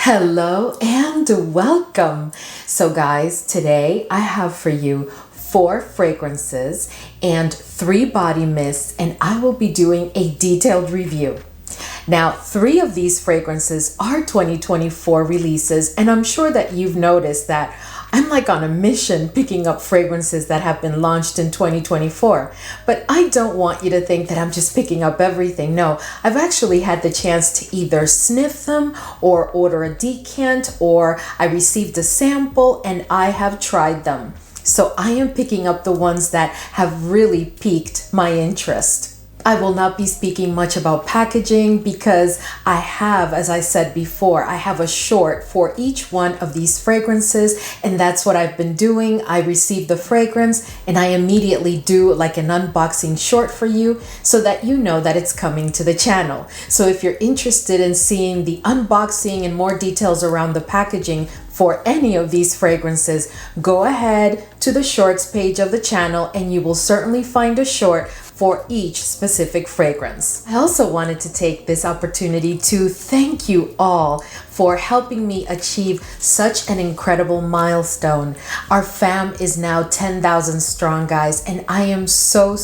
Hello and welcome. So guys, today I have for you 4 fragrances and 3 body mists, and I will be doing a detailed review. Now, 3 of these fragrances are 2024 releases, and I'm sure that you've noticed that I'm like on a mission picking up fragrances that have been launched in 2024. But I don't want you to think that I'm just picking up everything. No, I've actually had the chance to either sniff them or order a decant, or I received a sample and I have tried them. So I am picking up the ones that have really piqued my interest. I will not be speaking much about packaging because I have, as I said before, I have a short for each one of these fragrances, and that's what I've been doing. I receive the fragrance and I immediately do like an unboxing short for you so that you know that it's coming to the channel. So if you're interested in seeing the unboxing and more details around the packaging for any of these fragrances, go ahead to the shorts page of the channel and you will certainly find a short for each specific fragrance. I also wanted to take this opportunity to thank you all for helping me achieve such an incredible milestone. Our fam is now 10,000 strong, guys, and I am so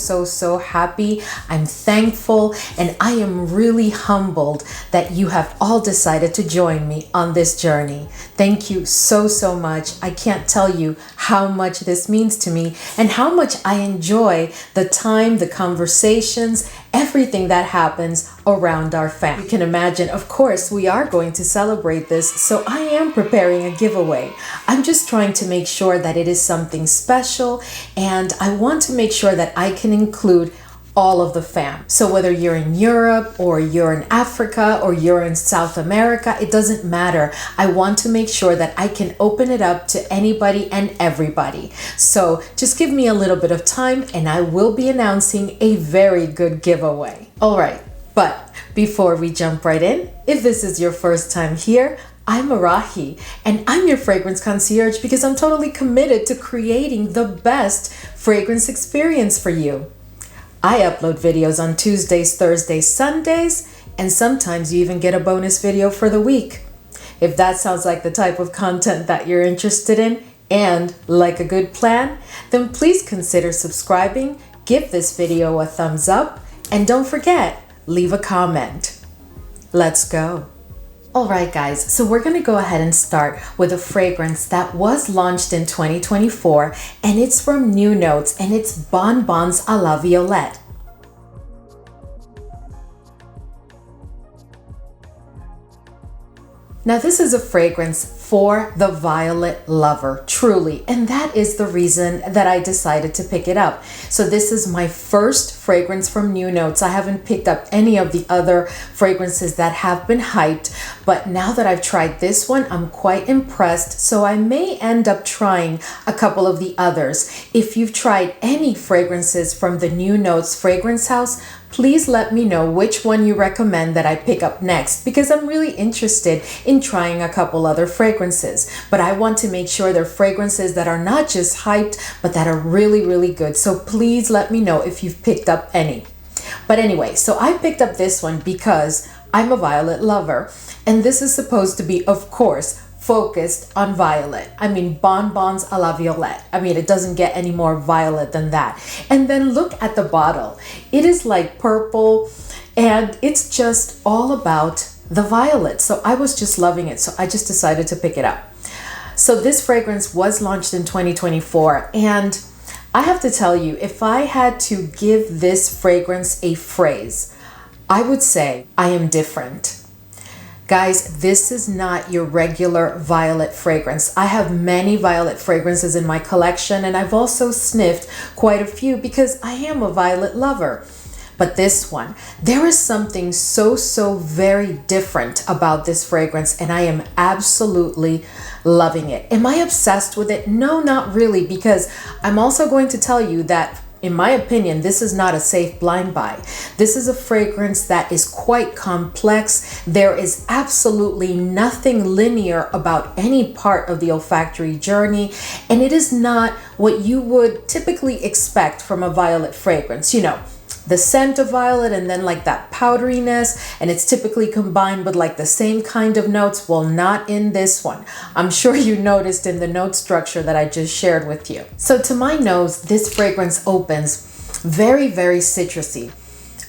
happy. I'm thankful, and I am really humbled that you have all decided to join me on this journey. Thank you so much. I can't tell you how much this means to me and how much I enjoy the time, the conversations, everything that happens around our fam. You can imagine, of course, we are going to celebrate this, so I am preparing a giveaway. I'm just trying to make sure that it is something special, and I want to make sure that I can include all of the fam. So whether you're in Europe or you're in Africa or you're in South America, it doesn't matter. I want to make sure that I can open it up to anybody and everybody. So just give me a little bit of time and I will be announcing a very good giveaway. All right, but before we jump right in, if this is your first time here, I'm Arahi, and I'm your fragrance concierge because I'm totally committed to creating the best fragrance experience for you. I upload videos on Tuesdays, Thursdays, Sundays, and sometimes you even get a bonus video for the week. If that sounds like the type of content that you're interested in and like a good plan, then please consider subscribing, give this video a thumbs up, and don't forget, leave a comment. Let's go. Alright guys, so we're going to go ahead and start with a fragrance that was launched in 2024, and it's from New Notes, and it's Bonbons a la Violette. Now this is a fragrance for the violet lover, truly, and that is the reason that I decided to pick it up. So this is my first fragrance from New Notes. I haven't picked up any of the other fragrances that have been hyped, but now that I've tried this one, I'm quite impressed, so I may end up trying a couple of the others. If you've tried any fragrances from the New Notes fragrance house, please let me know which one you recommend that I pick up next, because I'm really interested in trying a couple other fragrances. But I want to make sure they're fragrances that are not just hyped, but that are really good. So please let me know if you've picked up any. But anyway, so I picked up this one because I'm a violet lover, and this is supposed to be, of course, focused on violet. I mean, Bonbons a la Violette. I mean, it doesn't get any more violet than that. And then look at the bottle. It is like purple, and it's just all about the violet. So I was just loving it. So I just decided to pick it up. So this fragrance was launched in 2024, and I have to tell you, if I had to give this fragrance a phrase, I would say I am different. Guys, this is not your regular violet fragrance. I have many violet fragrances in my collection, and I've also sniffed quite a few because I am a violet lover. But this one, there is something so very different about this fragrance, and I am absolutely loving it. Am I obsessed with it? No, not really, because I'm also going to tell you that in my opinion, this is not a safe blind buy. This is a fragrance that is quite complex. There is absolutely nothing linear about any part of the olfactory journey, and it is not what you would typically expect from a violet fragrance. You know, the scent of violet and then like that powderiness, and it's typically combined with like the same kind of notes. Well, not in this one. I'm sure you noticed in the note structure that I just shared with you. So to my nose, this fragrance opens very, very citrusy.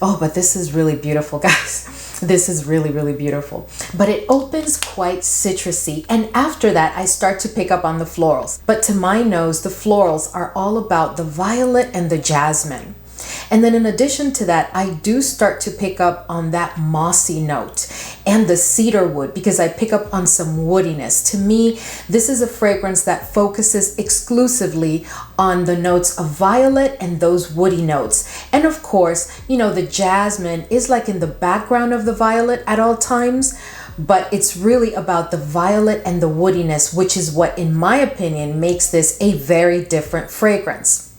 Oh, but this is really beautiful, guys. This is really, really beautiful. But it opens quite citrusy. And after that, I start to pick up on the florals. But to my nose, the florals are all about the violet and the jasmine. And then in addition to that, I do start to pick up on that mossy note and the cedar wood, because I pick up on some woodiness. To me, this is a fragrance that focuses exclusively on the notes of violet and those woody notes. And of course, you know, the jasmine is like in the background of the violet at all times, but it's really about the violet and the woodiness, which is what, in my opinion, makes this a very different fragrance.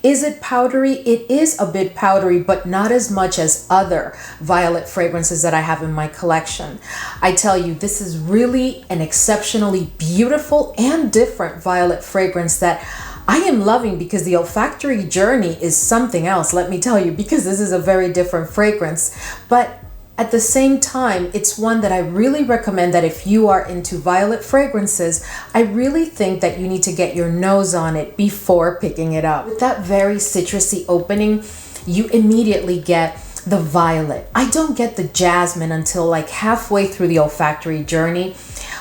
Is it powdery? It is a bit powdery, but not as much as other violet fragrances that I have in my collection. I tell you, this is really an exceptionally beautiful and different violet fragrance that I am loving, because the olfactory journey is something else, let me tell you, because this is a very different fragrance. But at the same time, it's one that I really recommend that if you are into violet fragrances, I really think that you need to get your nose on it before picking it up. With that very citrusy opening, you immediately get the violet. I don't get the jasmine until like halfway through the olfactory journey.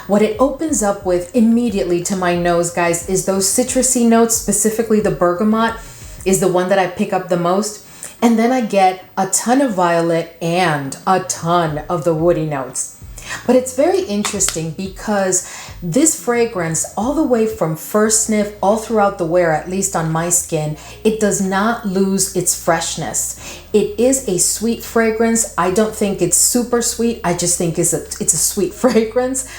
What it opens up with immediately to my nose, guys, is those citrusy notes, specifically the bergamot is the one that I pick up the most. And then I get a ton of violet and a ton of the woody notes. But it's very interesting because this fragrance, all the way from first sniff all throughout the wear, at least on my skin, it does not lose its freshness. It is a sweet fragrance. I don't think it's super sweet. I just think it's a sweet fragrance.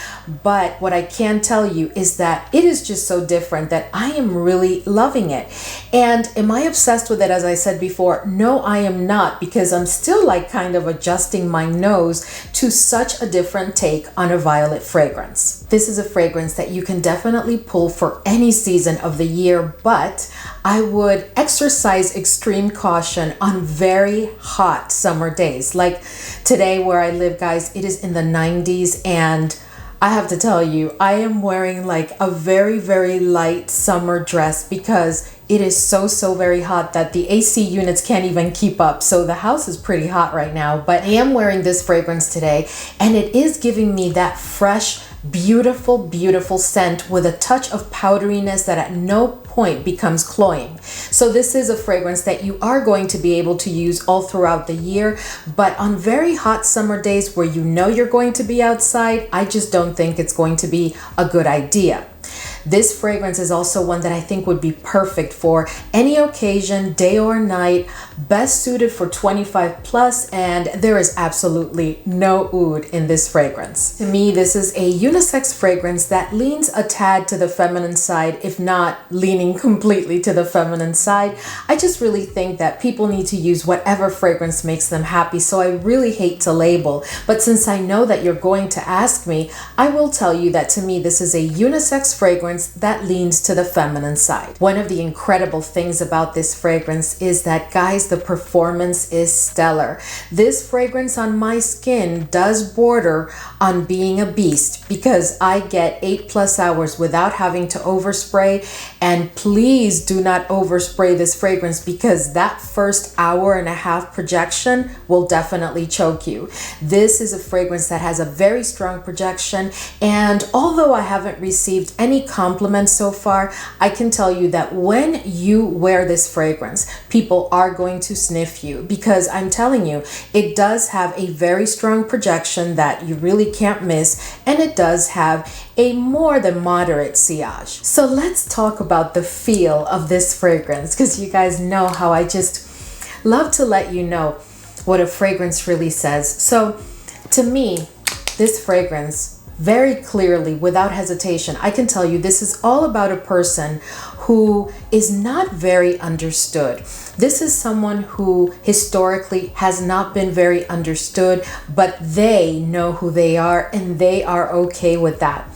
But what I can tell you is that it is just so different that I am really loving it. And am I obsessed with it, as I said before? No, I am not, because I'm still like kind of adjusting my nose to such a different take on a violet fragrance. This is a fragrance that you can definitely pull for any season of the year, but I would exercise extreme caution on very hot summer days. Like today where I live, guys, it is in the 90s, and I have to tell you, I am wearing like a very, very light summer dress because it is so very hot that the AC units can't even keep up. So the house is pretty hot right now, but I am wearing this fragrance today, and it is giving me that fresh, beautiful scent with a touch of powderiness that at no point becomes cloying. So this is a fragrance that you are going to be able to use all throughout the year, but on very hot summer days where you know you're going to be outside, I just don't think it's going to be a good idea. This fragrance is also one that I think would be perfect for any occasion, day or night, best suited for 25 plus, and there is absolutely no oud in this fragrance. To me, this is a unisex fragrance that leans a tad to the feminine side, if not leaning completely to the feminine side. I just really think that people need to use whatever fragrance makes them happy, so I really hate to label, but since I know that you're going to ask me, I will tell you that to me, this is a unisex fragrance that leans to the feminine side. One of the incredible things about this fragrance is that, guys, the performance is stellar. This fragrance on my skin does border on being a beast because I get 8+ hours without having to overspray, and please do not overspray this fragrance because that first hour and a half projection will definitely choke you. This is a fragrance that has a very strong projection, and although I haven't received any compliments so far, I can tell you that when you wear this fragrance, people are going to sniff you because I'm telling you, it does have a very strong projection that you really can't miss, and it does have a more than moderate sillage. So let's talk about the feel of this fragrance, because you guys know how I just love to let you know what a fragrance really says. So to me, this fragrance, very clearly, without hesitation, I can tell you this is all about a person who is not very understood. This is someone who historically has not been very understood, but they know who they are and they are okay with that.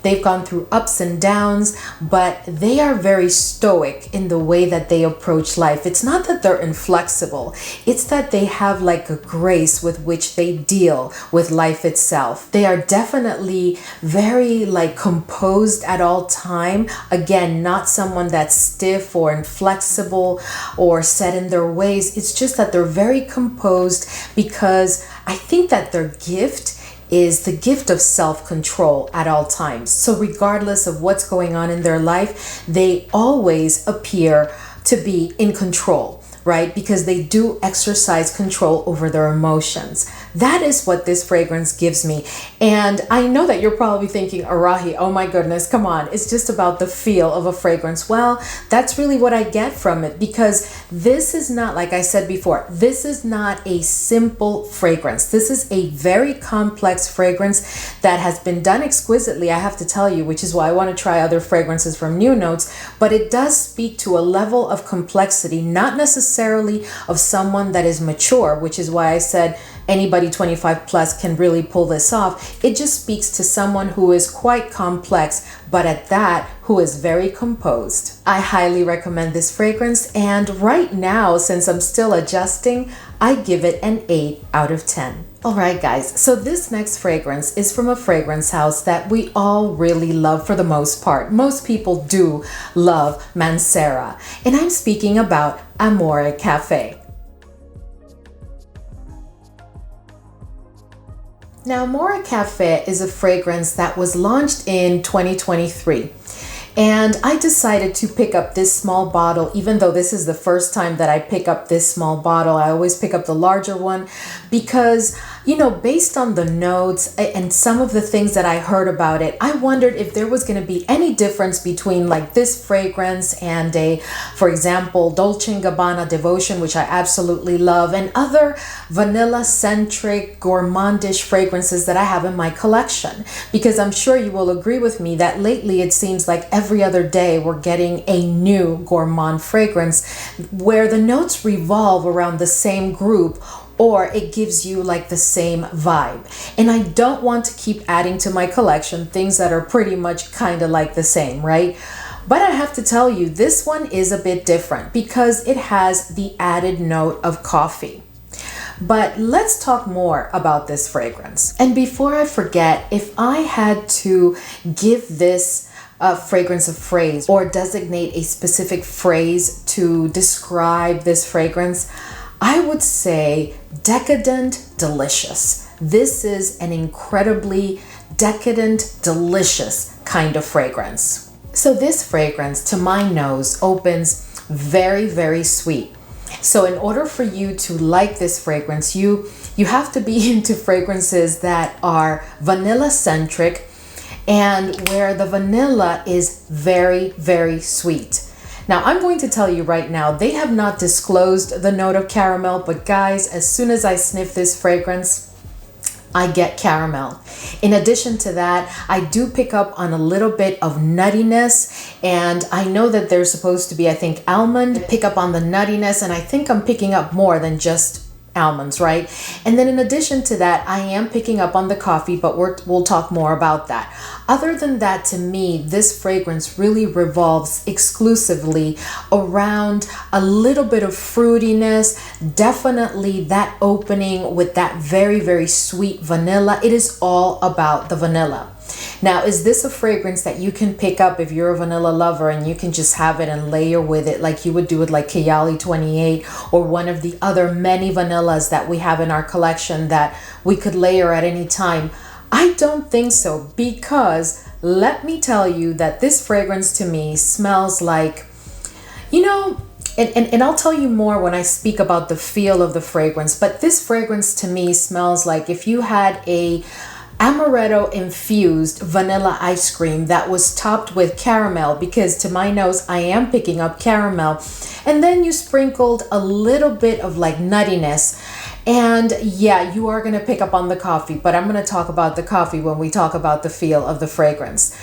They've gone through ups and downs, but they are very stoic in the way that they approach life. It's not that they're inflexible. It's that they have like a grace with which they deal with life itself. They are definitely very like composed at all time. Again, not someone that's stiff or inflexible or set in their ways. It's just that they're very composed, because I think that their gift is the gift of self-control at all times. So regardless of what's going on in their life, they always appear to be in control, right? Because they do exercise control over their emotions. That is what this fragrance gives me. And I know that you're probably thinking, Arahi, oh my goodness, come on. It's just about the feel of a fragrance. Well, that's really what I get from it, because this is not, like I said before, this is not a simple fragrance. This is a very complex fragrance that has been done exquisitely, I have to tell you, which is why I want to try other fragrances from New Notes. But it does speak to a level of complexity, not necessarily of someone that is mature, which is why I said anybody 25 plus can really pull this off. It just speaks to someone who is quite complex, but at that, who is very composed. I highly recommend this fragrance, and right now, since I'm still adjusting, I give it an 8 out of 10. All right, guys, so this next fragrance is from a fragrance house that we all really love for the most part. Most people do love Mancera, and I'm speaking about Amore Caffe. Now, Amore Caffe is a fragrance that was launched in 2023. And I decided to pick up this small bottle, even though this is the first time that I pick up this small bottle. I always pick up the larger one because, you know, based on the notes and some of the things that I heard about it, I wondered if there was going to be any difference between like this fragrance and for example, Dolce & Gabbana Devotion, which I absolutely love, and other vanilla-centric, gourmandish fragrances that I have in my collection. Because I'm sure you will agree with me that lately it seems like every other day we're getting a new gourmand fragrance where the notes revolve around the same group, or it gives you like the same vibe. And I don't want to keep adding to my collection things that are pretty much kind of like the same, right? But I have to tell you, this one is a bit different because it has the added note of coffee. But let's talk more about this fragrance. And before I forget, if I had to give this fragrance a phrase or designate a specific phrase to describe this fragrance, I would say decadent, delicious. This is an incredibly decadent, delicious kind of fragrance. So this fragrance, to my nose, opens very, very sweet. So in order for you to like this fragrance, you have to be into fragrances that are vanilla-centric and where the vanilla is very, very sweet. Now, I'm going to tell you right now, they have not disclosed the note of caramel, but guys, as soon as I sniff this fragrance, I get caramel. In addition to that, I do pick up on a little bit of nuttiness, and I know that there's supposed to be, I think, almond. Pick up on the nuttiness, and I think I'm picking up more than just almonds, right? And then in addition to that, I am picking up on the coffee, but we'll talk more about that. Other than that, to me, this fragrance really revolves exclusively around a little bit of fruitiness, definitely that opening with that very, very sweet vanilla. It is all about the vanilla. Now, is this a fragrance that you can pick up if you're a vanilla lover and you can just have it and layer with it like you would do with like Kayali 28 or one of the other many vanillas that we have in our collection that we could layer at any time? I don't think so, because let me tell you that this fragrance to me smells like, you know, and I'll tell you more when I speak about the feel of the fragrance, but this fragrance to me smells like if you had a amaretto infused vanilla ice cream that was topped with caramel, because to my nose I am picking up caramel, and then you sprinkled a little bit of like nuttiness, and yeah, you are going to pick up on the coffee, but I'm going to talk about the coffee when we talk about the feel of the fragrance.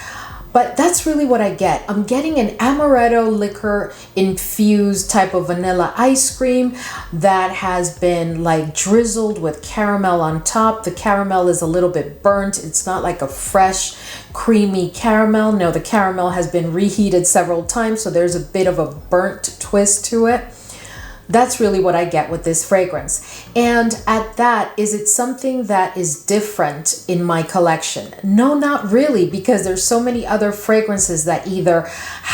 But that's really what I get. I'm getting an amaretto liquor infused type of vanilla ice cream that has been like drizzled with caramel on top. The caramel is a little bit burnt. It's not like a fresh, creamy caramel. No, the caramel has been reheated several times, so there's a bit of a burnt twist to it. That's really what I get with this fragrance. And at that, is it something that is different in my collection? No, not really, because there's so many other fragrances that either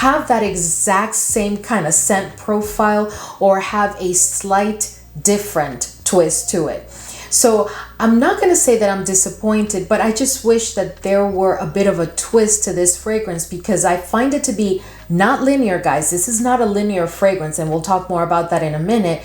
have that exact same kind of scent profile or have a slight different twist to it. So I'm not going to say that I'm disappointed, but I just wish that there were a bit of a twist to this fragrance, because I find it to be not linear, guys. This is not a linear fragrance, and we'll talk more about that in a minute,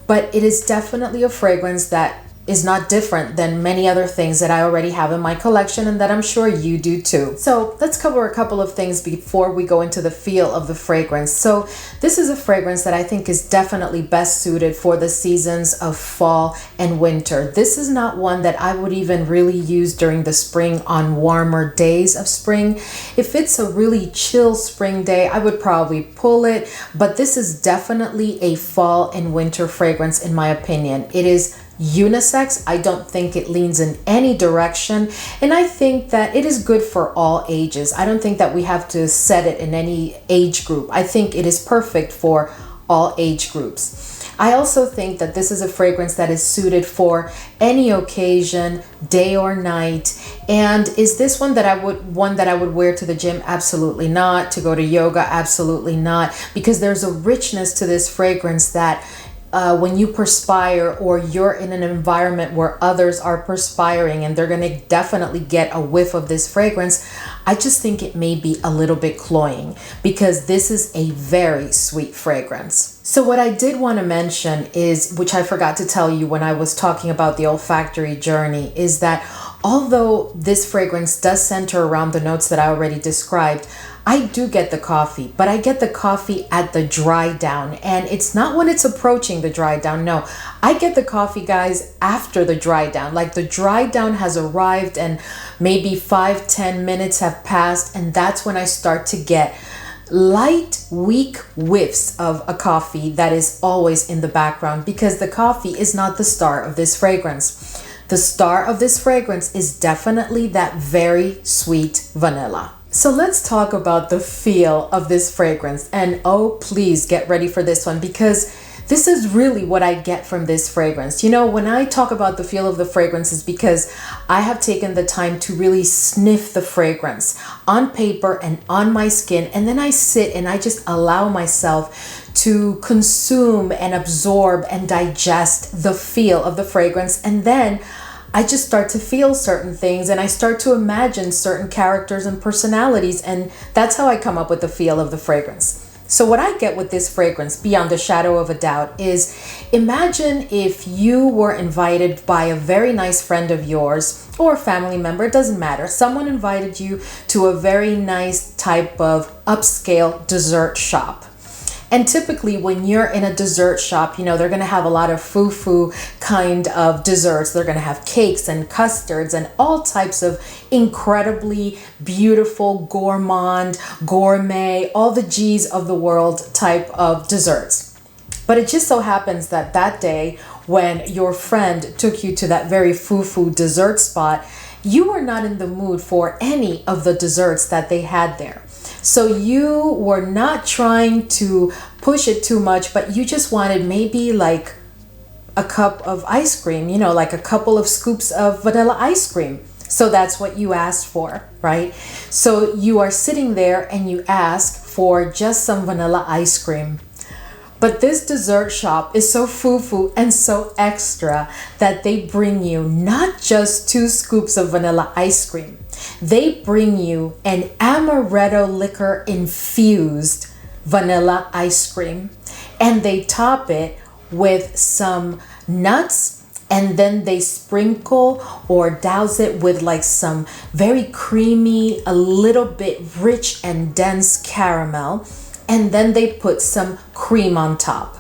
but it is definitely a fragrance that is not different than many other things that I already have in my collection and that I'm sure you do too. So let's cover a couple of things before we go into the feel of the fragrance. So this is a fragrance that I think is definitely best suited for the seasons of fall and winter. This is not one that I would even really use during the spring on warmer days of spring. If it's a really chill spring day, I would probably pull it, but this is definitely a fall and winter fragrance in my opinion. It is unisex. I don't think it leans in any direction, and I think that it is good for all ages. I don't think that we have to set it in any age group. I think it is perfect for all age groups. I also think that this is a fragrance that is suited for any occasion, day or night. And is this one that I would wear to the gym? Absolutely not. To go to yoga? Absolutely not. Because there's a richness to this fragrance that when you perspire or you're in an environment where others are perspiring and they're going to definitely get a whiff of this fragrance, I just think it may be a little bit cloying, because this is a very sweet fragrance. So what I did want to mention is, which I forgot to tell you when I was talking about the olfactory journey, is that although this fragrance does center around the notes that I already described, I do get the coffee, but I get the coffee at the dry down, and it's not when it's approaching the dry down. No, I get the coffee, guys, after the dry down. Like the dry down has arrived and maybe 5-10 minutes have passed, and that's when I start to get light, weak whiffs of a coffee that is always in the background, because the coffee is not the star of this fragrance. The star of this fragrance is definitely that very sweet vanilla. So let's talk about the feel of this fragrance. And oh, please get ready for this one, because this is really what I get from this fragrance. You know, when I talk about the feel of the fragrance, is because I have taken the time to really sniff the fragrance on paper and on my skin. And then I sit and I just allow myself to consume and absorb and digest the feel of the fragrance. And then I just start to feel certain things, and I start to imagine certain characters and personalities, and that's how I come up with the feel of the fragrance. So what I get with this fragrance, beyond a shadow of a doubt, is imagine if you were invited by a very nice friend of yours or a family member, it doesn't matter. Someone invited you to a very nice type of upscale dessert shop. And typically when you're in a dessert shop, you know, they're going to have a lot of foo-foo kind of desserts. They're going to have cakes and custards and all types of incredibly beautiful, gourmand, gourmet, all the G's of the world type of desserts. But it just so happens that that day when your friend took you to that very foo-foo dessert spot, you were not in the mood for any of the desserts that they had there. So you were not trying to push it too much, but you just wanted maybe like a cup of ice cream, you know, like a couple of scoops of vanilla ice cream. So that's what you asked for, right? So you are sitting there and you ask for just some vanilla ice cream. But this dessert shop is so foo-foo and so extra that they bring you not just 2 scoops of vanilla ice cream. They bring you an amaretto liquor infused vanilla ice cream, and they top it with some nuts, and then they sprinkle or douse it with like some very creamy, a little bit rich and dense caramel, and then they put some cream on top.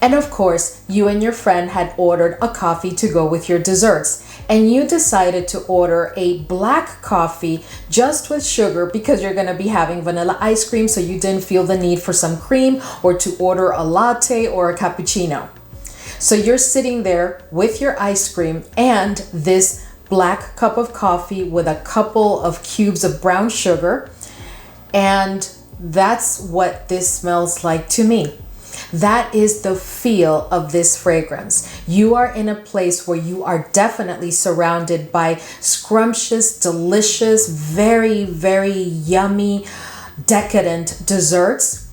And of course, you and your friend had ordered a coffee to go with your desserts. And you decided to order a black coffee just with sugar because you're going to be having vanilla ice cream, so you didn't feel the need for some cream or to order a latte or a cappuccino. So you're sitting there with your ice cream and this black cup of coffee with a couple of cubes of brown sugar. And that's what this smells like to me. That is the feel of this fragrance. You are in a place where you are definitely surrounded by scrumptious, delicious, very, very yummy, decadent desserts.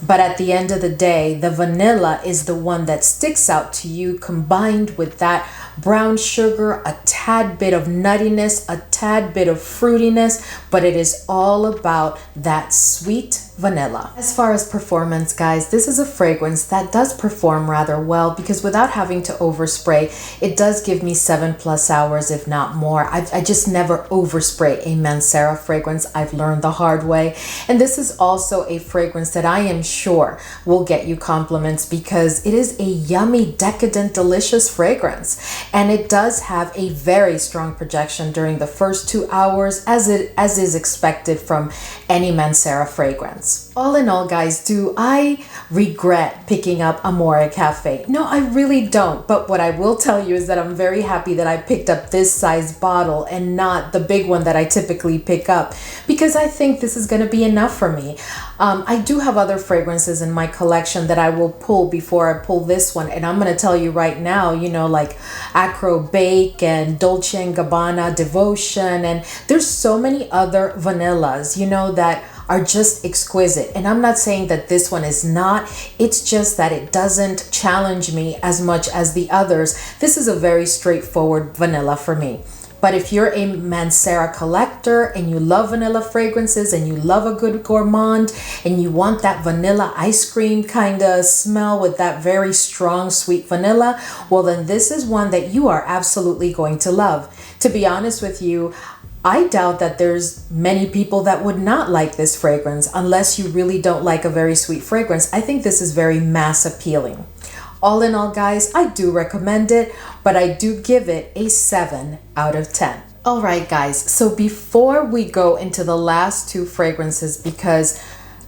But at the end of the day, the vanilla is the one that sticks out to you, combined with that brown sugar, a tad bit of nuttiness, a tad bit of fruitiness, but it is all about that sweet vanilla. As far as performance, guys, this is a fragrance that does perform rather well because without having to overspray, it does give me 7+ hours, if not more. I just never overspray a Mancera fragrance. I've learned the hard way. And this is also a fragrance that I am sure will get you compliments because it is a yummy, decadent, delicious fragrance. And it does have a very strong projection during the first 2 hours, as is expected from any Mancera fragrance. All in all, guys, do I regret picking up Amore Caffe? No, I really don't. But what I will tell you is that I'm very happy that I picked up this size bottle and not the big one that I typically pick up, because I think this is going to be enough for me. I do have other fragrances in my collection that I will pull before I pull this one. And I'm going to tell you right now, you know, like Acro Bake and Dolce & Gabbana Devotion. And there's so many other vanillas, you know, that are just exquisite. And I'm not saying that this one is not. It's just that it doesn't challenge me as much as the others. This is a very straightforward vanilla for me. But if you're a Mancera collector and you love vanilla fragrances and you love a good gourmand and you want that vanilla ice cream kind of smell with that very strong sweet vanilla, well then this is one that you are absolutely going to love. To be honest with you, I doubt that there's many people that would not like this fragrance unless you really don't like a very sweet fragrance. I think this is very mass appealing. All in all, guys, I do recommend it, but I do give it a 7 out of 10. All right, guys, so before we go into the last two fragrances, because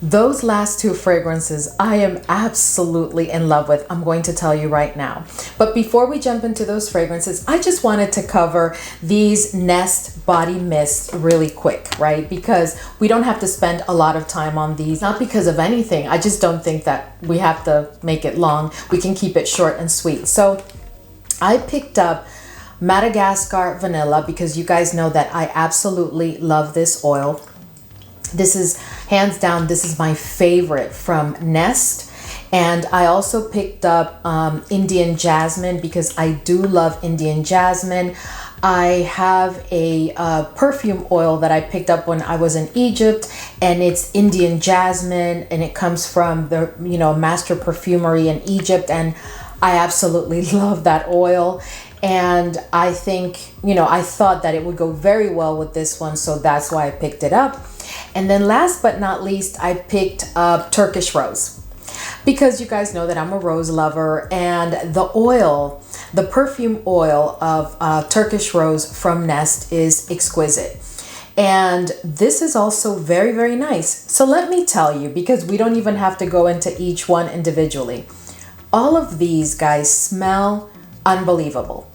those last two fragrances I am absolutely in love with, I'm going to tell you right now. But before we jump into those fragrances, I just wanted to cover these Nest body mists really quick, right? Because we don't have to spend a lot of time on these, not because of anything. I just don't think that we have to make it long. We can keep it short and sweet. So I picked up Madagascar Vanilla because you guys know that I absolutely love this oil. This is hands down, this is my favorite from Nest. And I also picked up Indian Jasmine because I do love Indian Jasmine. I have a perfume oil that I picked up when I was in Egypt, and it's Indian Jasmine, and it comes from the, you know, master perfumery in Egypt, and I absolutely love that oil. And I think, you know, I thought that it would go very well with this one, so that's why I picked it up. And then last but not least, I picked up Turkish Rose because you guys know that I'm a rose lover, and the oil, the perfume oil of Turkish Rose from Nest is exquisite. And this is also very, very nice. So let me tell you, because we don't even have to go into each one individually. All of these guys smell unbelievable.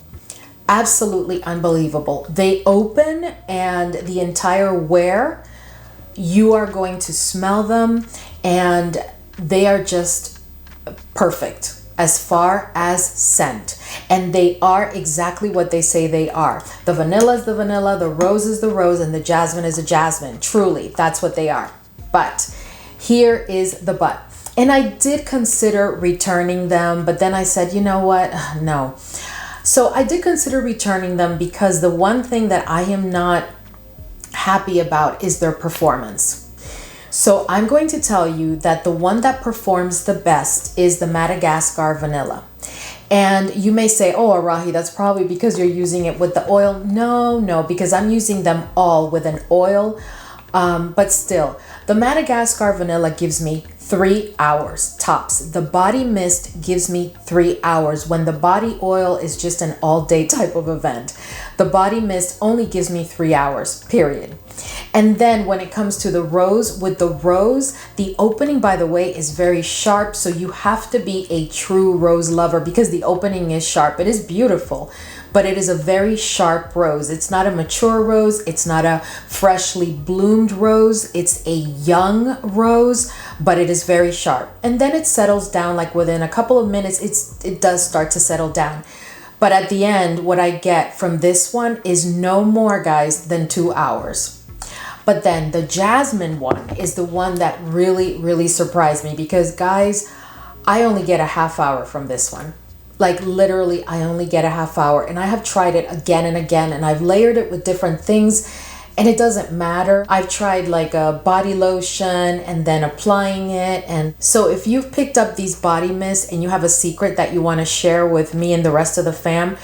Absolutely unbelievable. They open and the entire wear, you are going to smell them and they are just perfect as far as scent. And they are exactly what they say they are. The vanilla is the vanilla, the rose is the rose, and the jasmine is a jasmine. Truly, that's what they are. But here is the but. And I did consider returning them, but then I said, you know what? No. So I did consider returning them because the one thing that I am not happy about is their performance. So I'm going to tell you that the one that performs the best is the Madagascar Vanilla. And you may say, oh, Arahi, that's probably because you're using it with the oil. No, because I'm using them all with an oil. But still, the Madagascar Vanilla gives me 3 hours tops. The body mist gives me 3 hours when the body oil is just an all-day type of event. The body mist only gives me 3 hours, period. And then when it comes to the rose, with the rose, the opening, by the way, is very sharp. So you have to be a true rose lover because the opening is sharp. It is beautiful, but it is a very sharp rose. It's not a mature rose. It's not a freshly bloomed rose. It's a young rose, but it is very sharp. And then it settles down, like within a couple of minutes, it does start to settle down. But at the end, what I get from this one is no more, guys, than 2 hours. But then the Jasmine one is the one that really, really surprised me because, guys, I only get a half hour from this one. Like literally, I only get a half hour, and I have tried it again and again, and I've layered it with different things, and it doesn't matter. I've tried like a body lotion and then applying it. And so if you've picked up these body mists and you have a secret that you want to share with me and the rest of the fam,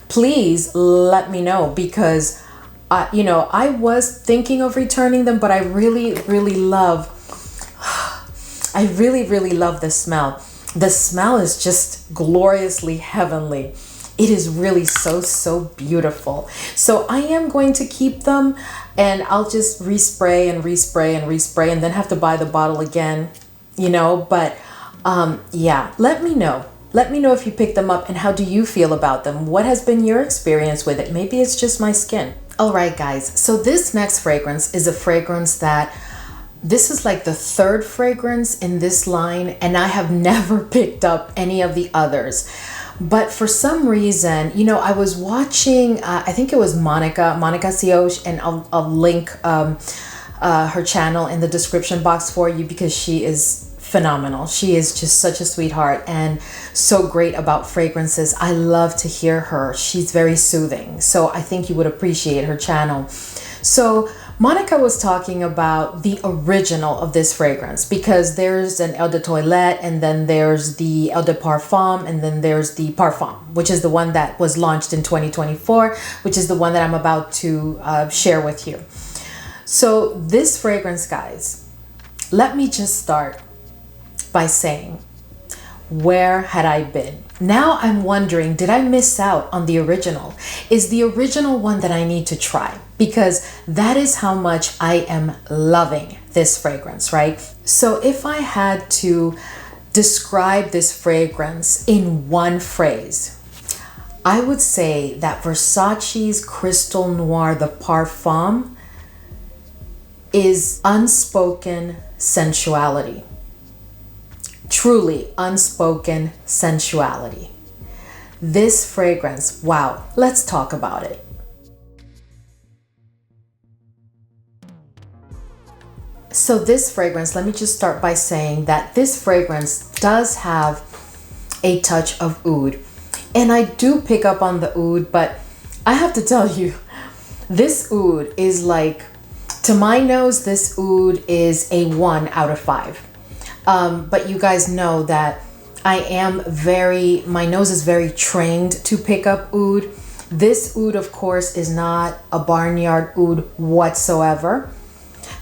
please let me know because I was thinking of returning them, but I really, really love the smell. The smell is just gloriously heavenly. It is really so beautiful. So I am going to keep them, and I'll just respray and then have to buy the bottle again, but yeah, let me know. Let me know if you picked them up and how do you feel about them? What has been your experience with it? Maybe it's just my skin. All right, guys. So this next fragrance is a fragrance this is like the third fragrance in this line, and I have never picked up any of the others. But for some reason, I was watching, I think it was Monica Cioche, and I'll link her channel in the description box for you because she is phenomenal. She is just such a sweetheart and so great about fragrances. I love to hear her. She's very soothing. So I think you would appreciate her channel. So Monica was talking about the original of this fragrance because there's an Eau de Toilette, and then there's the Eau de Parfum, and then there's the Parfum, which is the one that was launched in 2024, which is the one that I'm about to share with you. So this fragrance, guys, let me just start by saying, where had I been? Now I'm wondering, did I miss out on the original? Is the original one that I need to try? Because that is how much I am loving this fragrance, right? So if I had to describe this fragrance in one phrase, I would say that Versace's Crystal Noir the Parfum is unspoken sensuality. Truly unspoken sensuality. This fragrance, wow, let's talk about it. So this fragrance, let me just start by saying that this fragrance does have a touch of oud. And I do pick up on the oud, but I have to tell you, this oud is like, to my nose, this oud is a 1 out of 5. But you guys know that my nose is very trained to pick up oud. This oud, of course, is not a barnyard oud whatsoever.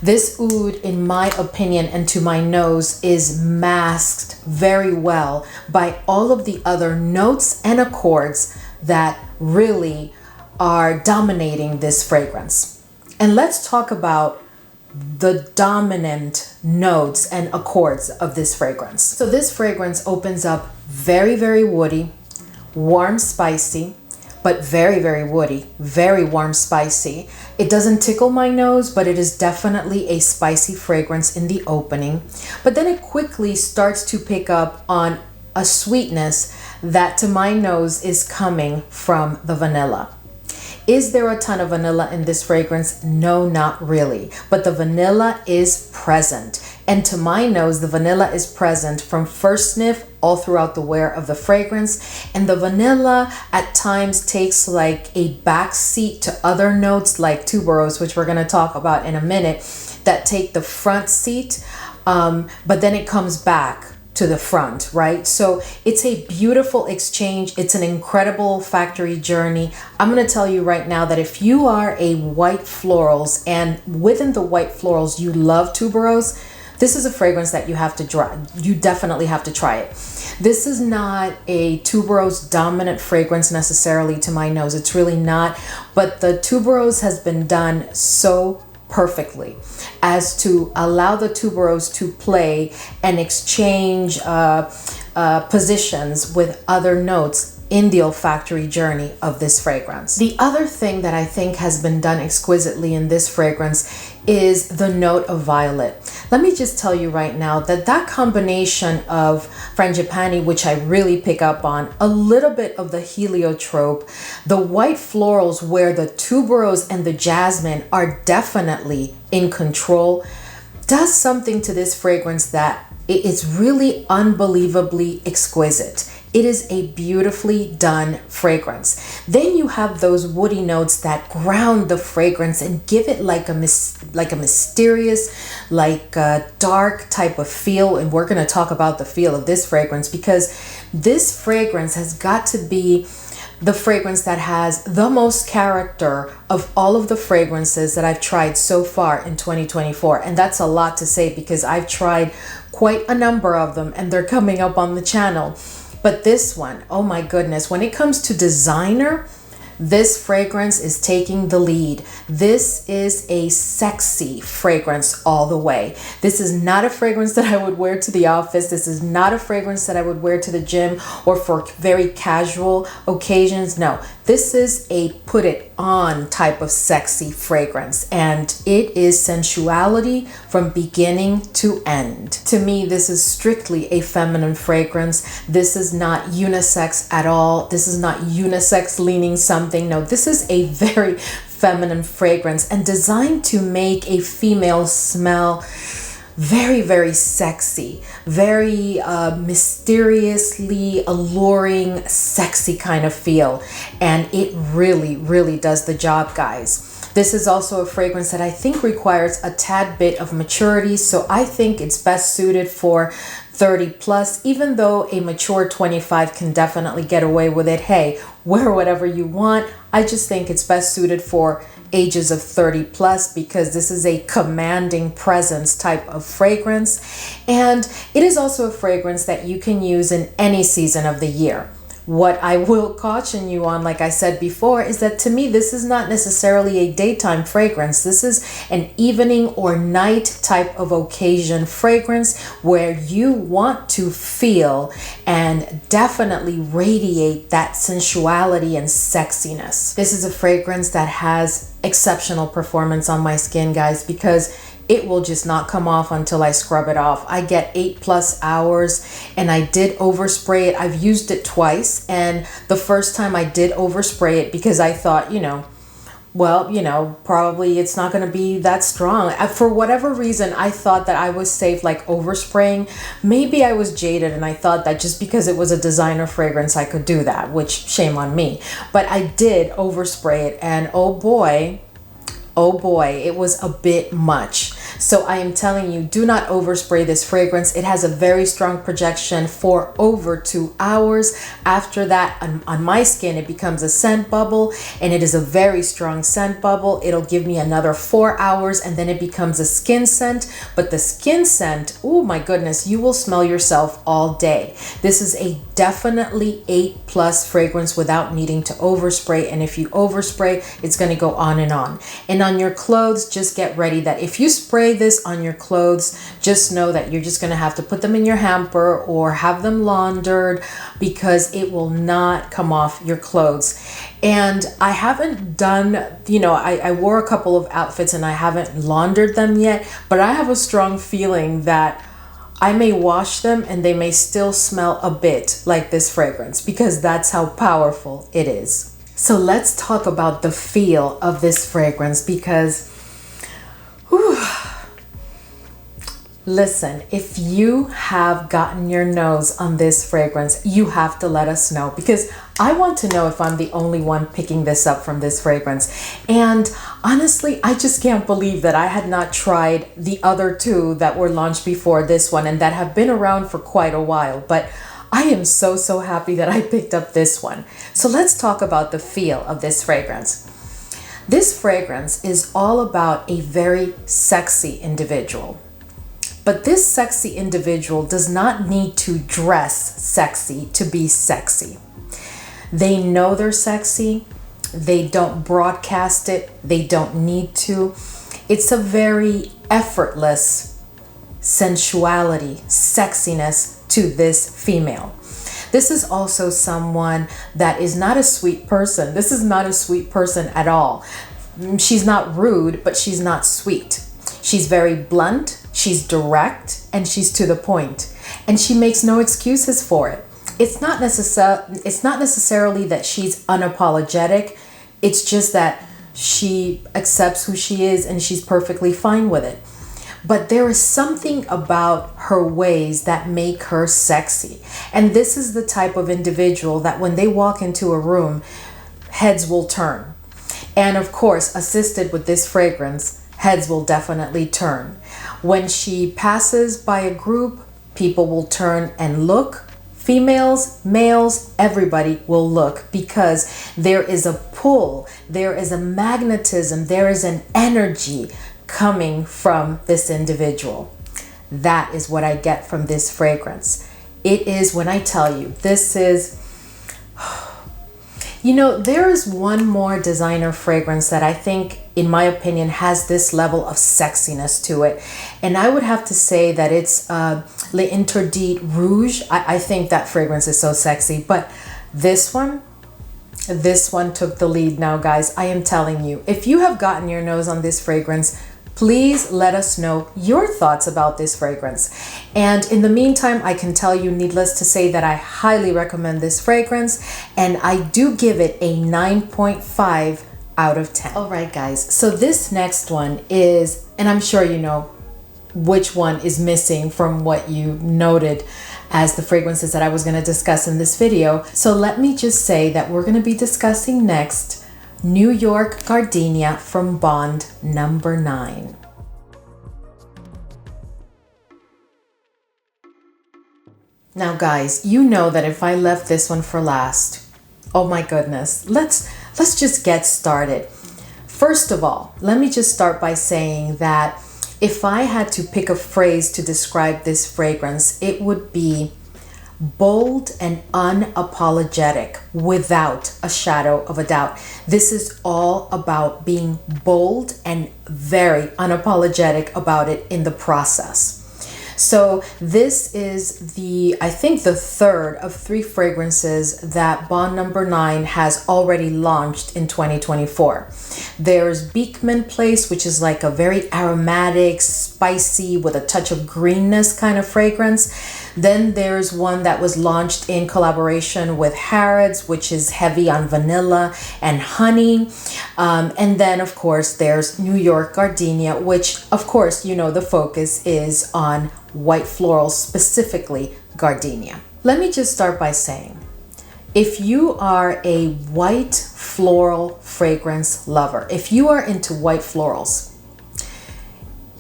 This oud, in my opinion, and to my nose, is masked very well by all of the other notes and accords that really are dominating this fragrance. And let's talk about the dominant notes and accords of this fragrance. So this fragrance opens up very, very woody, warm, spicy, but very, very woody, very warm, spicy. It doesn't tickle my nose, but it is definitely a spicy fragrance in the opening. But then it quickly starts to pick up on a sweetness that to my nose is coming from the vanilla. Is there a ton of vanilla in this fragrance? No, not really. But the vanilla is present. And to my nose, the vanilla is present from first sniff all throughout the wear of the fragrance. And the vanilla at times takes like a back seat to other notes like tuberose, which we're going to talk about in a minute, that take the front seat. But then it comes back to the front, right? So it's a beautiful exchange. It's an incredible factory journey. I'm going to tell you right now that if you are a white florals and within the white florals, you love tuberose, this is a fragrance that you have to try. You definitely have to try it. This is not a tuberose dominant fragrance necessarily to my nose. It's really not, but the tuberose has been done so perfectly as to allow the tuberose to play and exchange positions with other notes in the olfactory journey of this fragrance. The other thing that I think has been done exquisitely in this fragrance is the note of violet. Let me just tell you right now that that combination of frangipani, which I really pick up on, a little bit of the heliotrope, the white florals where the tuberose and the jasmine are definitely in control, does something to this fragrance that it is really unbelievably exquisite. It is a beautifully done fragrance. Then you have those woody notes that ground the fragrance and give it like a mysterious, like a dark type of feel. And we're going to talk about the feel of this fragrance, because this fragrance has got to be the fragrance that has the most character of all of the fragrances that I've tried so far in 2024. And that's a lot to say because I've tried quite a number of them and they're coming up on the channel. But this one, oh my goodness, when it comes to designer, this fragrance is taking the lead. This is a sexy fragrance all the way. This is not a fragrance that I would wear to the office. This is not a fragrance that I would wear to the gym or for very casual occasions. No, this is a put it on type of sexy fragrance, and it is sensuality from beginning to end. To me, this is strictly a feminine fragrance. This is not unisex at all. This is not unisex leaning something. No, this is a very feminine fragrance and designed to make a female smell very, very sexy, very mysteriously alluring, sexy kind of feel. And it really, really does the job, guys. This is also a fragrance that I think requires a tad bit of maturity. So I think it's best suited for 30 plus, even though a mature 25 can definitely get away with it. Hey, wear whatever you want. I just think it's best suited for ages of 30 plus because this is a commanding presence type of fragrance. And it is also a fragrance that you can use in any season of the year. What I will caution you on, like I said before, is that to me, this is not necessarily a daytime fragrance. This is an evening or night type of occasion fragrance where you want to feel and definitely radiate that sensuality and sexiness. This is a fragrance that has exceptional performance on my skin, guys, because it will just not come off until I scrub it off. I get 8+ hours, and I did overspray it. I've used it twice, and the first time I did overspray it because I thought, probably it's not going to be that strong. For whatever reason, I thought that I was safe, like overspraying. Maybe I was jaded and I thought that just because it was a designer fragrance, I could do that, which shame on me. But I did overspray it, and oh boy, it was a bit much. So I am telling you, do not overspray this fragrance. It has a very strong projection for over 2 hours. After that, on my skin, it becomes a scent bubble, and it is a very strong scent bubble. It'll give me another 4 hours, and then it becomes a skin scent. But the skin scent, oh my goodness, you will smell yourself all day. This is a definitely 8+ fragrance without needing to overspray. And if you overspray, it's going to go on and on. And on your clothes, just get ready that if you spray this on your clothes, just know that you're just going to have to put them in your hamper or have them laundered because it will not come off your clothes. And I haven't done, I wore a couple of outfits and I haven't laundered them yet, but I have a strong feeling that I may wash them and they may still smell a bit like this fragrance because that's how powerful it is. So let's talk about the feel of this fragrance because, listen, if you have gotten your nose on this fragrance, you have to let us know because I want to know if I'm the only one picking this up from this fragrance. And honestly, I just can't believe that I had not tried the other two that were launched before this one and that have been around for quite a while. But I am so happy that I picked up this one. So let's talk about the feel of this fragrance. This fragrance is all about a very sexy individual. But this sexy individual does not need to dress sexy to be sexy. They know they're sexy. They don't broadcast it. They don't need to. It's a very effortless sensuality, sexiness to this female. This is also someone that is not a sweet person. This is not a sweet person at all. She's not rude, but she's not sweet. She's very blunt, she's direct, and she's to the point. And she makes no excuses for it. It's not necessarily that she's unapologetic. It's just that she accepts who she is and she's perfectly fine with it. But there is something about her ways that make her sexy. And this is the type of individual that when they walk into a room, heads will turn. And of course, assisted with this fragrance, heads will definitely turn. When she passes by a group, people will turn and look. Females, males, everybody will look because there is a pull, there is a magnetism, there is an energy coming from this individual. That is what I get from this fragrance. It is, when I tell you, this is, you know, there is one more designer fragrance that I think, in my opinion, has this level of sexiness to it. And I would have to say that it's L'Interdit Rouge. I think that fragrance is so sexy. But this one took the lead now, guys. I am telling you, if you have gotten your nose on this fragrance, please let us know your thoughts about this fragrance. And in the meantime, I can tell you, needless to say, that I highly recommend this fragrance, and I do give it a 9.5 out of 10. All right, guys, so this next one is, and I'm sure you know which one is missing from what you noted as the fragrances that I was going to discuss in this video. So let me just say that we're going to be discussing next New York Gardenia from Bond number 9. Now guys, you know that if I left this one for last, oh my goodness, let's just get started. First of all, let me just start by saying that if I had to pick a phrase to describe this fragrance, it would be bold and unapologetic without a shadow of a doubt. This is all about being bold and very unapologetic about it in the process. So this is I think the third of 3 fragrances that Bond number 9 has already launched in 2024. There's Beekman Place, which is like a very aromatic, spicy, with a touch of greenness kind of fragrance. Then there's one that was launched in collaboration with Harrods, which is heavy on vanilla and honey. And then, of course, there's New York Gardenia, which, of course, you know, the focus is on white florals, specifically gardenia. Let me just start by saying, if you are a white floral fragrance lover, if you are into white florals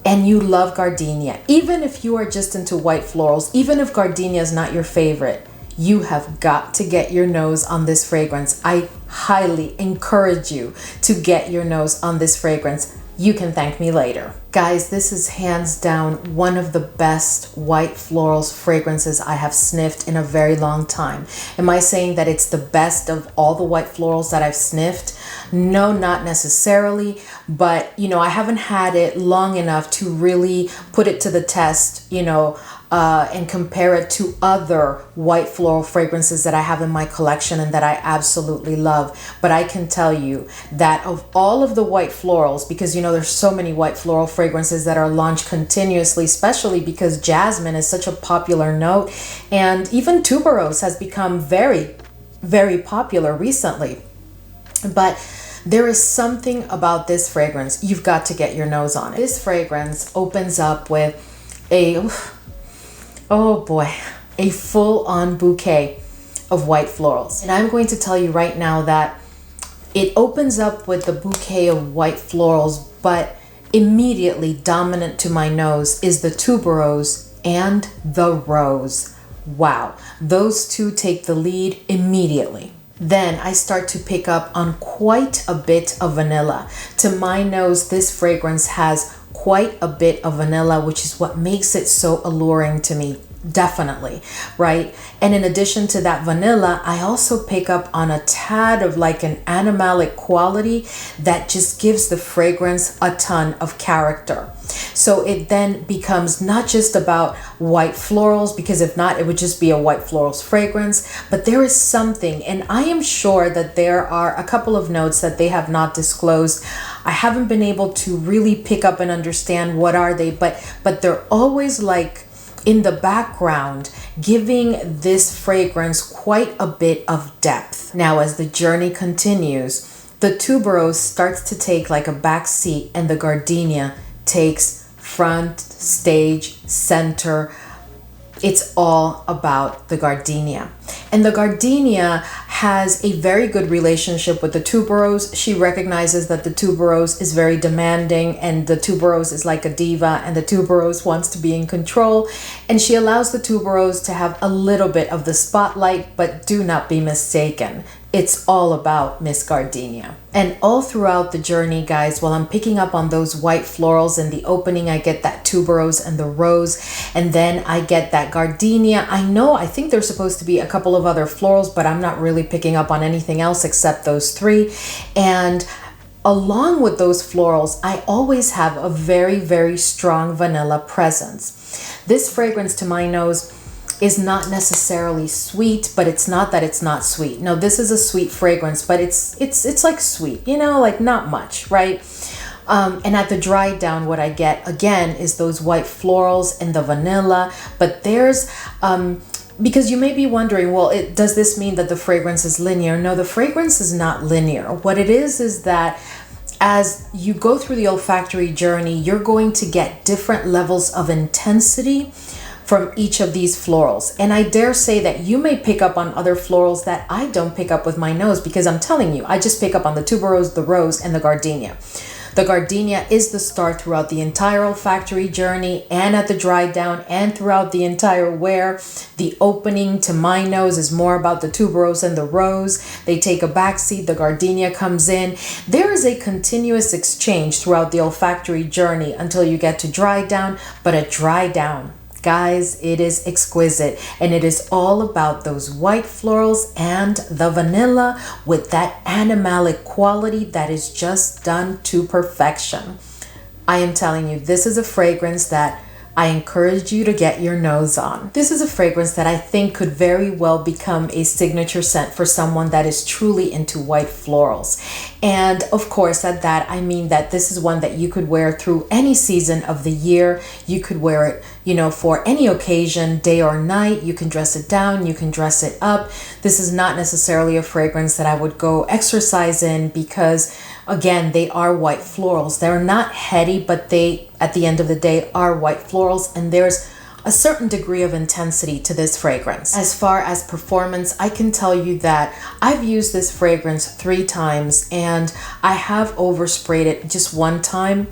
and you love gardenia, even if you are just into white florals, even if gardenia is not your favorite, you have got to get your nose on this fragrance. I highly encourage you to get your nose on this fragrance. You can thank me later. Guys, this is hands down one of the best white florals fragrances I have sniffed in a very long time. Am I saying that it's the best of all the white florals that I've sniffed? No, not necessarily, but you know, I haven't had it long enough to really put it to the test, you know, and compare it to other white floral fragrances that I have in my collection and that I absolutely love. But I can tell you that of all of the white florals, because you know there's so many white floral fragrances that are launched continuously, especially because jasmine is such a popular note, and even tuberose has become very, very popular recently. But there is something about this fragrance, you've got to get your nose on it. This fragrance opens up with oh boy, a full-on bouquet of white florals. And I'm going to tell you right now that it opens up with the bouquet of white florals, but immediately dominant to my nose is the tuberose and the rose. Wow, those two take the lead immediately. Then I start to pick up on quite a bit of vanilla. To my nose, this fragrance has quite a bit of vanilla, which is what makes it so alluring to me. Definitely, right? And in addition to that vanilla, I also pick up on a tad of like an animalic quality that just gives the fragrance a ton of character. So it then becomes not just about white florals, because if not, it would just be a white florals fragrance, but there is something, and I am sure that there are a couple of notes that they have not disclosed. I haven't been able to really pick up and understand what are they, but they're always like in the background, giving this fragrance quite a bit of depth. Now, as the journey continues, the tuberose starts to take like a back seat, and the gardenia takes front, stage, center. It's all about the gardenia. And the gardenia has a very good relationship with the tuberose. She recognizes that the tuberose is very demanding, and the tuberose is like a diva, and the tuberose wants to be in control. And she allows the tuberose to have a little bit of the spotlight, but do not be mistaken. It's all about Miss Gardenia. And all throughout the journey, guys, while I'm picking up on those white florals in the opening, I get that tuberose and the rose, and then I get that gardenia. I think there's supposed to be a couple of other florals, but I'm not really picking up on anything else except those three. And along with those florals, I always have a very, very strong vanilla presence. This fragrance, to my nose, is not necessarily sweet, but it's not that it's not sweet. No, this is a sweet fragrance, but it's like sweet, like not much, right? And at the dry down, what I get again is those white florals and the vanilla. But there's because you may be wondering, well, does this mean that the fragrance is linear? No, the fragrance is not linear. What it is that as you go through the olfactory journey, you're going to get different levels of intensity from each of these florals. And I dare say that you may pick up on other florals that I don't pick up with my nose, because I'm telling you, I just pick up on the tuberose, the rose, and the gardenia. The gardenia is the star throughout the entire olfactory journey, and at the dry down, and throughout the entire wear. The opening to my nose is more about the tuberose and the rose. They take a backseat, the gardenia comes in. There is a continuous exchange throughout the olfactory journey until you get to dry down, but at dry down, guys, it is exquisite, and it is all about those white florals and the vanilla with that animalic quality that is just done to perfection. I am telling you, this is a fragrance that I encourage you to get your nose on. This is a fragrance that I think could very well become a signature scent for someone that is truly into white florals. And of course, at that, I mean that this is one that you could wear through any season of the year. You could wear it, for any occasion, day or night. You can dress it down, you can dress it up. This is not necessarily a fragrance that I would go exercise in, because again, they are white florals. They're not heady, but they, at the end of the day, are white florals, and there's a certain degree of intensity to this fragrance. As far as performance, I can tell you that I've used this fragrance 3 times, and I have oversprayed it just 1 time.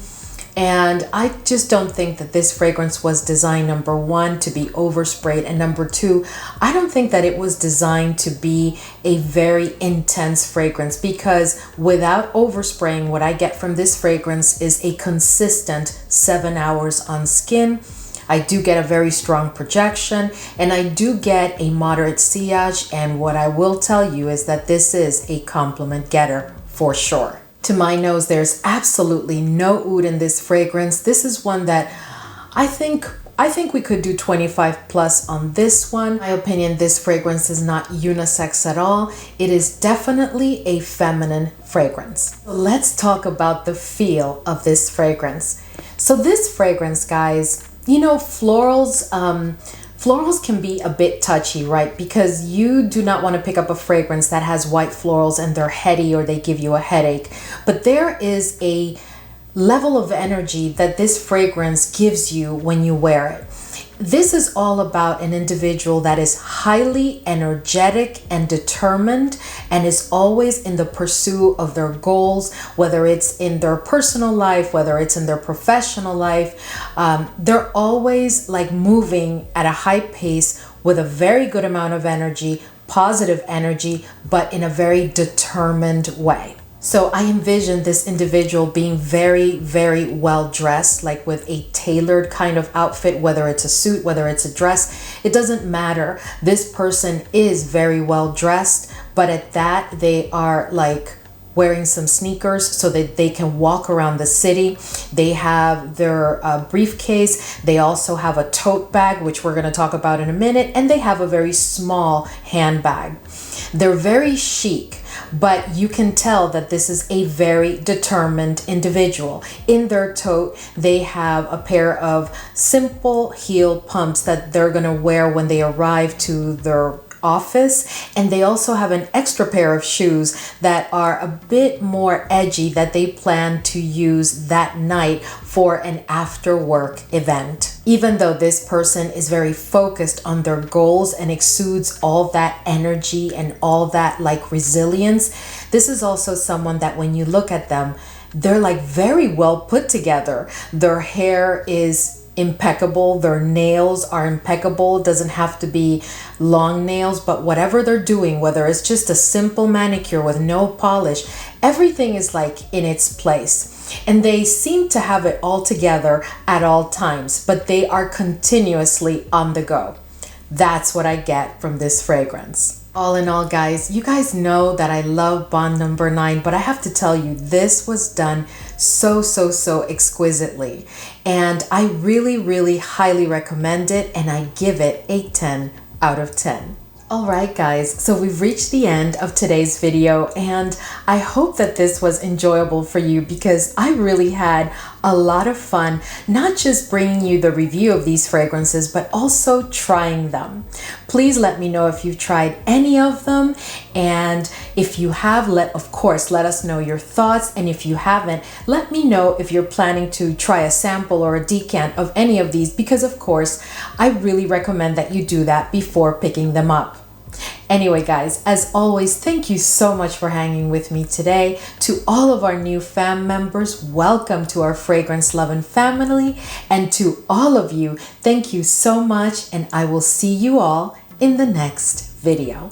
And I just don't think that this fragrance was designed, number 1, to be oversprayed, and number 2, I don't think that it was designed to be a very intense fragrance, because without overspraying, what I get from this fragrance is a consistent 7 hours on skin. I do get a very strong projection, and I do get a moderate sillage, and what I will tell you is that this is a compliment getter for sure. To my nose, there's absolutely no oud in this fragrance. This is one that I think we could do 25 plus on this one. In my opinion, this fragrance is not unisex at all. It is definitely a feminine fragrance. Let's talk about the feel of this fragrance. So this fragrance, guys, florals can be a bit touchy, right? Because you do not want to pick up a fragrance that has white florals and they're heady or they give you a headache. But there is a level of energy that this fragrance gives you when you wear it. This is all about an individual that is highly energetic and determined, and is always in the pursuit of their goals, whether it's in their personal life, whether it's in their professional life. They're always like moving at a high pace with a very good amount of energy, positive energy, but in a very determined way. So I envision this individual being very, very well dressed, like with a tailored kind of outfit, whether it's a suit, whether it's a dress, it doesn't matter. This person is very well dressed, but at that, they are like wearing some sneakers so that they can walk around the city. They have their briefcase. They also have a tote bag, which we're going to talk about in a minute, and they have a very small handbag. They're very chic, but you can tell that this is a very determined individual. In their tote, they have a pair of simple heel pumps that they're going to wear when they arrive to their office, and they also have an extra pair of shoes that are a bit more edgy that they plan to use that night for an after work event. Even though this person is very focused on their goals and exudes all that energy and all that like resilience, this is also someone that when you look at them, they're like very well put together. Their hair is impeccable. Their nails are impeccable. It doesn't have to be long nails, but whatever they're doing, whether it's just a simple manicure with no polish, everything is like in its place. And they seem to have it all together at all times, but they are continuously on the go. That's what I get from this fragrance. All in all, guys, you guys know that I love Bond number 9, but I have to tell you, this was done so exquisitely. And I really highly recommend it, and I give it a 10 out of 10. Alright guys, so we've reached the end of today's video, and I hope that this was enjoyable for you because I really had a lot of fun, not just bringing you the review of these fragrances, but also trying them. Please let me know if you've tried any of them, and if you have, of course, let us know your thoughts, and if you haven't, let me know if you're planning to try a sample or a decant of any of these, because of course, I really recommend that you do that before picking them up. Anyway, guys, as always, thank you so much for hanging with me today. To all of our new fam members, welcome to our fragrance loving family. And to all of you, thank you so much, and I will see you all in the next video.